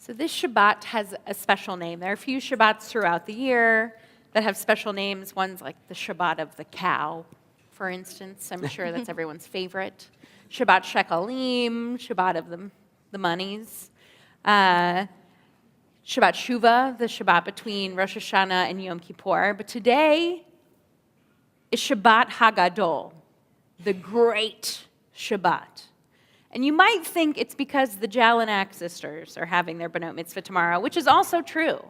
So this Shabbat has a special name. There are a few Shabbats throughout the year that have special names. One's like the Shabbat of the cow, for instance. I'm sure that's everyone's favorite. Shabbat Shekalim, Shabbat of the monies. Shabbat Shuvah, the Shabbat between Rosh Hashanah and Yom Kippur. But today is Shabbat Hagadol, the great Shabbat. And you might think it's because the Jelinek sisters are having their Benot Mitzvah tomorrow, which is also true.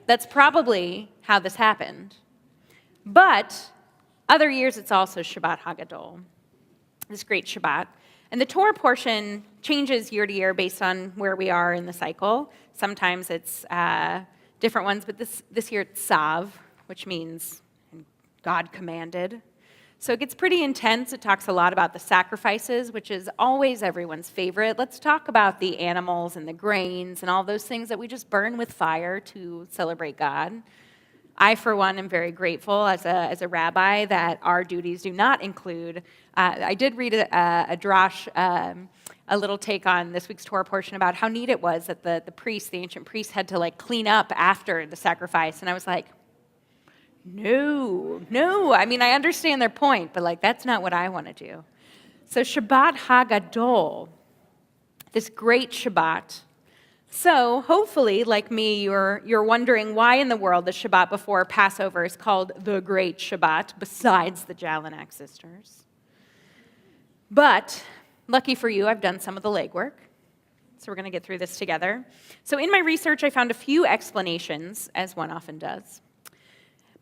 That's probably how this happened. But other years, it's also Shabbat Hagadol, this great Shabbat. And the Torah portion changes year to year based on where we are in the cycle. Sometimes it's different ones, but this year it's Sav, which means God commanded. So it gets pretty intense. It talks a lot about the sacrifices, which is always everyone's favorite. Let's talk about the animals and the grains and all those things that we just burn with fire to celebrate God. I, for one, am very grateful as a rabbi that our duties do not include. I did read a drash, a little take on this week's Torah portion about how neat it was that the ancient priests, had to like clean up after the sacrifice. And I was like, no. I mean, I understand their point, but like that's not what I want to do. So Shabbat Hagadol, this great Shabbat. So hopefully, like me, you're wondering why in the world the Shabbat before Passover is called the Great Shabbat, besides the Jelinek sisters. But lucky for you, I've done some of the legwork. So we're going to get through this together. So in my research, I found a few explanations, as one often does.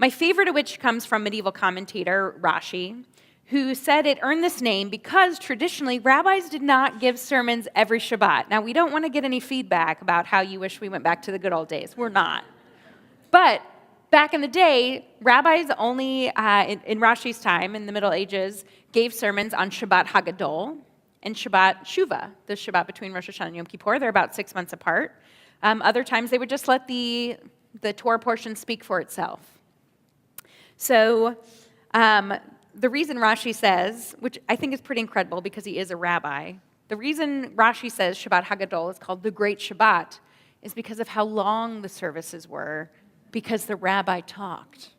My favorite of which comes from medieval commentator Rashi, who said it earned this name because traditionally rabbis did not give sermons every Shabbat. Now, we don't want to get any feedback about how you wish we went back to the good old days. We're not. But back in the day, rabbis only, in Rashi's time, in the Middle Ages, gave sermons on Shabbat Hagadol and Shabbat Shuvah, the Shabbat between Rosh Hashanah and Yom Kippur. They're about 6 months apart. Other times, they would just let the Torah portion speak for itself. So the reason Rashi says, which I think is pretty incredible because he is a rabbi, the reason Rashi says Shabbat Hagadol is called the Great Shabbat is because of how long the services were, because the rabbi talked.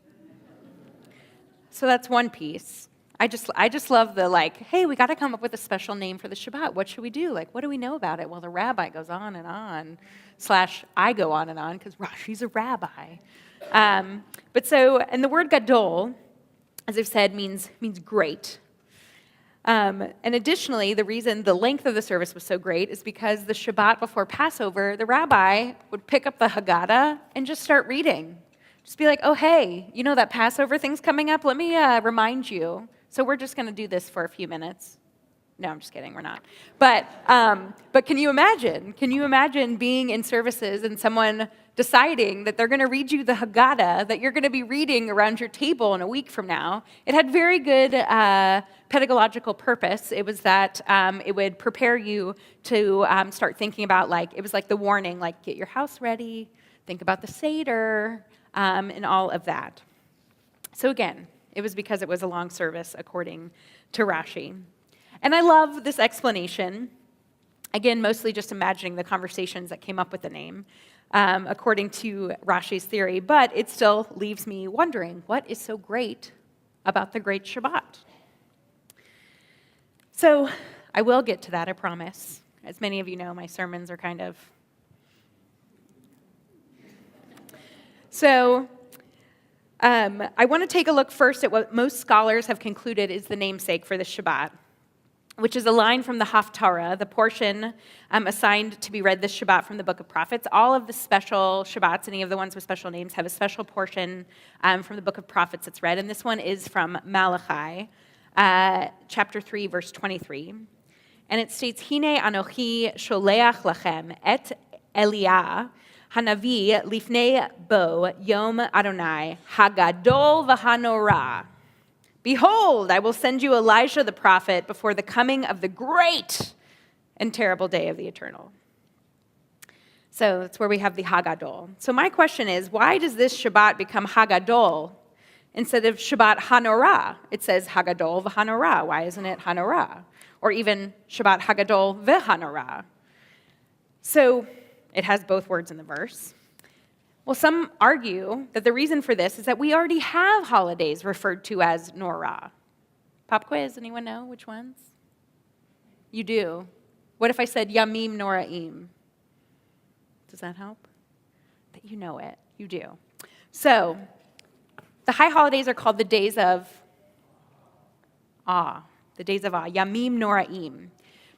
So that's one piece. I just love the hey, we got to come up with a special name for the Shabbat. What should we do? What do we know about it? Well, the rabbi goes on and on, / I go on and on because Rashi's a rabbi. And the word gadol, as I've said, means great. And additionally, the reason the length of the service was so great is because the Shabbat before Passover, the rabbi would pick up the Haggadah and just start reading. Just be like, oh, hey, you know that Passover thing's coming up? Let me remind you. So we're just going to do this for a few minutes. No, I'm just kidding. We're not. But can you imagine? Can you imagine being in services and someone deciding that they're going to read you the Haggadah that you're going to be reading around your table in a week from now? It had very good pedagogical purpose. It was that it would prepare you to start thinking about, it was like the warning, get your house ready, think about the Seder, and all of that. So again, it was because it was a long service, according to Rashi. And I love this explanation. Again, mostly just imagining the conversations that came up with the name, according to Rashi's theory. But it still leaves me wondering, what is so great about the Great Shabbat? So I will get to that, I promise. As many of you know, my sermons are kind of... So I want to take a look first at what most scholars have concluded is the namesake for the Shabbat, which is a line from the Haftarah, the portion assigned to be read this Shabbat from the Book of Prophets. All of the special Shabbats, any of the ones with special names, have a special portion from the Book of Prophets that's read, and this one is from Malachi, chapter 3, verse 23. And it states, Hine anochi sholeach lachem et Eliah, Hanavi lifnei bo yom Adonai, hagadol v'hanorah. Behold, I will send you Elijah the prophet before the coming of the great and terrible day of the Eternal. So that's where we have the Hagadol. So my question is, why does this Shabbat become Hagadol instead of Shabbat Hanorah? It says Hagadol v'Hanorah. Why isn't it Hanorah? Or even Shabbat Hagadol v'Hanorah? So it has both words in the verse. Well, some argue that the reason for this is that we already have holidays referred to as Norah. Pop quiz, anyone know which ones? You do. What if I said Yamim Noraim? Does that help? That you know it. You do. So, the high holidays are called the days of awe. The days of awe. Yamim Noraim.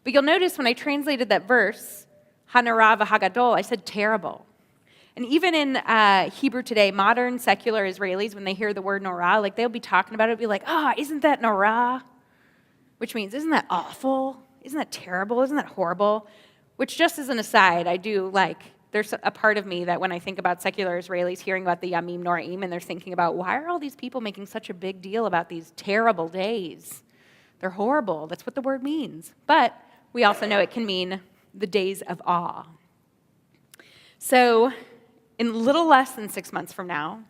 But you'll notice when I translated that verse, Hanara v'Hagadol, I said terrible. And even in Hebrew today, modern secular Israelis, when they hear the word Norah, like they'll be talking about it, be like, isn't that Norah? Which means, isn't that awful? Isn't that terrible? Isn't that horrible? Which, just as an aside, I do like, there's a part of me that when I think about secular Israelis hearing about the Yamim Noraim, and they're thinking about, why are all these people making such a big deal about these terrible days? They're horrible. That's what the word means. But we also know it can mean the days of awe. So, in little less than 6 months from now,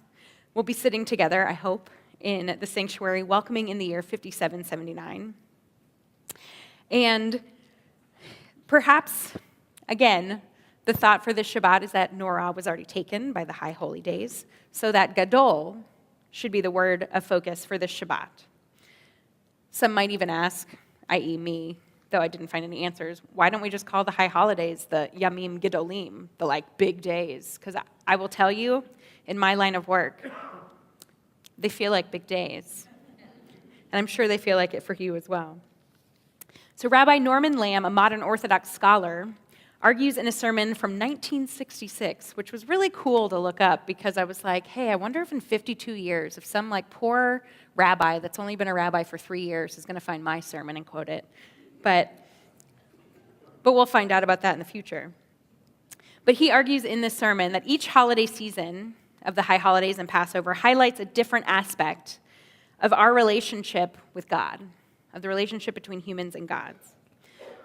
we'll be sitting together, I hope, in the sanctuary, welcoming in the year 5779. And perhaps, again, the thought for this Shabbat is that Norah was already taken by the high holy days, so that Gadol should be the word of focus for this Shabbat. Some might even ask, i.e. me, though I didn't find any answers, why don't we just call the high holidays the Yamim Gedolim, the big days? Because I will tell you, in my line of work, they feel like big days. And I'm sure they feel like it for you as well. So Rabbi Norman Lamb, a modern Orthodox scholar, argues in a sermon from 1966, which was really cool to look up because I was like, hey, I wonder if in 52 years, if some poor rabbi that's only been a rabbi for 3 years is going to find my sermon and quote it. But we'll find out about that in the future. But he argues in this sermon that each holiday season of the high holidays and Passover highlights a different aspect of our relationship with God, of the relationship between humans and gods.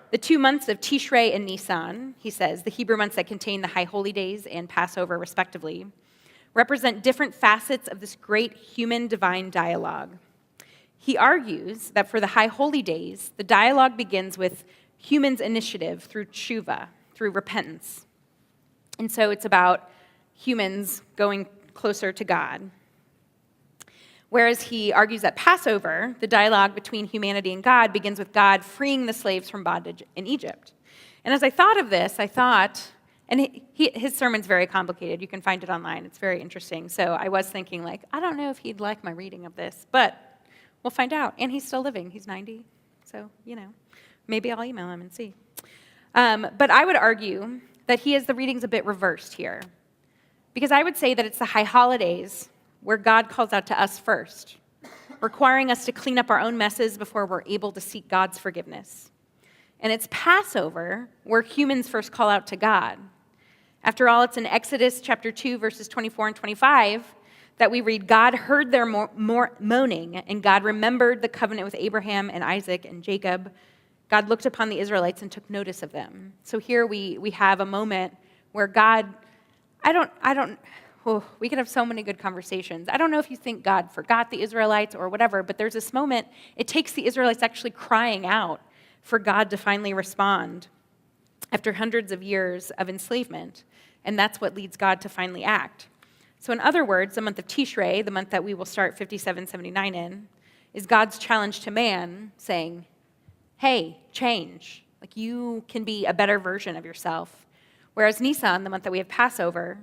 The 2 months of Tishrei and Nisan, he says, the Hebrew months that contain the high holy days and Passover respectively, represent different facets of this great human-divine dialogue. He argues that for the high holy days, the dialogue begins with humans' initiative through tshuva, through repentance. And so it's about humans going closer to God. Whereas he argues that Passover, the dialogue between humanity and God, begins with God freeing the slaves from bondage in Egypt. And as I thought of this, I thought, and his sermon's very complicated. You can find it online. It's very interesting. So I was thinking, I don't know if he'd like my reading of this, but we'll find out. And he's still living. He's 90. So, maybe I'll email him and see. But I would argue that he has the readings a bit reversed here. Because I would say that it's the high holidays where God calls out to us first, requiring us to clean up our own messes before we're able to seek God's forgiveness. And it's Passover where humans first call out to God. After all, it's in Exodus chapter 2, verses 24 and 25, that we read, God heard their moaning, and God remembered the covenant with Abraham and Isaac and Jacob. God looked upon the Israelites and took notice of them. So here we have a moment where God, we could have so many good conversations. I don't know if you think God forgot the Israelites or whatever, but there's this moment, it takes the Israelites actually crying out for God to finally respond after hundreds of years of enslavement, and that's what leads God to finally act. So in other words, the month of Tishrei, the month that we will start 5779 in, is God's challenge to man saying, hey, change. You can be a better version of yourself. Whereas Nisan, the month that we have Passover,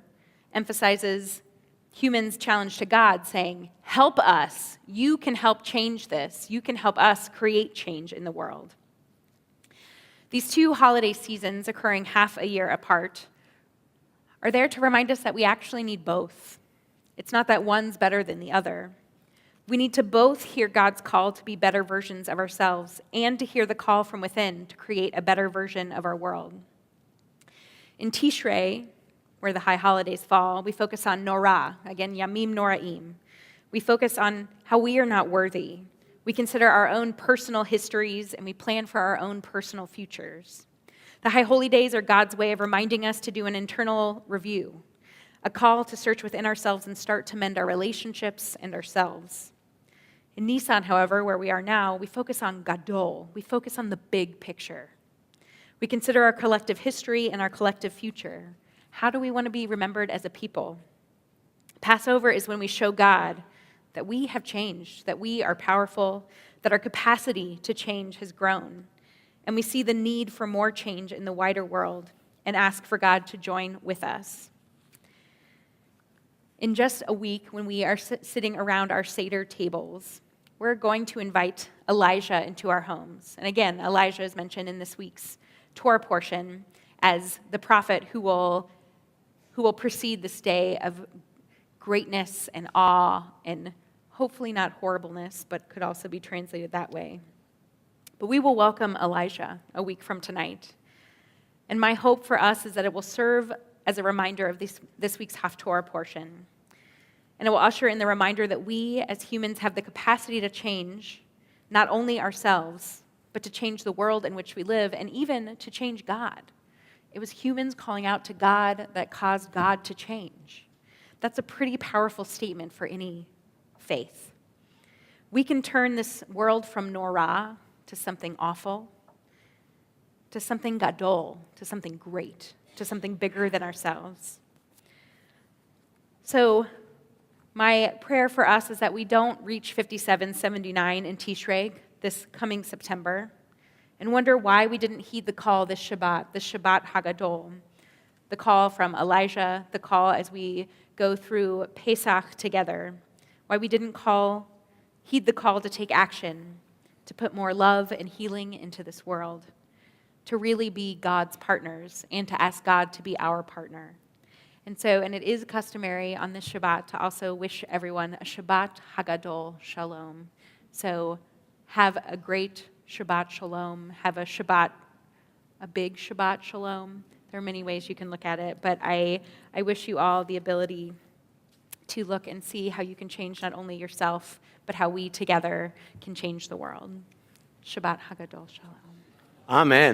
emphasizes humans' challenge to God, saying, help us. You can help change this. You can help us create change in the world. These two holiday seasons, occurring half a year apart, are there to remind us that we actually need both. It's not that one's better than the other. We need to both hear God's call to be better versions of ourselves and to hear the call from within to create a better version of our world. In Tishrei, where the high holidays fall, we focus on Norah, again, Yamim Noraim. We focus on how we are not worthy. We consider our own personal histories, and we plan for our own personal futures. The high holy days are God's way of reminding us to do an internal review, a call to search within ourselves and start to mend our relationships and ourselves. In Nisan, however, where we are now, we focus on Gadol. We focus on the big picture. We consider our collective history and our collective future. How do we want to be remembered as a people? Passover is when we show God that we have changed, that we are powerful, that our capacity to change has grown, and we see the need for more change in the wider world and ask for God to join with us. In just a week, when we are sitting around our Seder tables, we're going to invite Elijah into our homes. And again, Elijah is mentioned in this week's Torah portion as the prophet who will precede this day of greatness and awe and hopefully not horribleness, but could also be translated that way. But we will welcome Elijah a week from tonight. And my hope for us is that it will serve as a reminder of this week's Haftorah portion. And it will usher in the reminder that we as humans have the capacity to change not only ourselves, but to change the world in which we live and even to change God. It was humans calling out to God that caused God to change. That's a pretty powerful statement for any faith. We can turn this world from Norah to something awful, to something gadol, to something great, to something bigger than ourselves. So my prayer for us is that we don't reach 5779 in Tishrei this coming September and wonder why we didn't heed the call this Shabbat Hagadol, the call from Elijah, the call as we go through Pesach together, why we didn't heed the call to take action, to put more love and healing into this world, to really be God's partners and to ask God to be our partner. And it is customary on this Shabbat to also wish everyone a Shabbat Hagadol Shalom. So have a great Shabbat Shalom. Have a big Shabbat Shalom. There are many ways you can look at it, but I wish you all the ability to look and see how you can change not only yourself, but how we together can change the world. Shabbat Hagadol Shalom. Amen.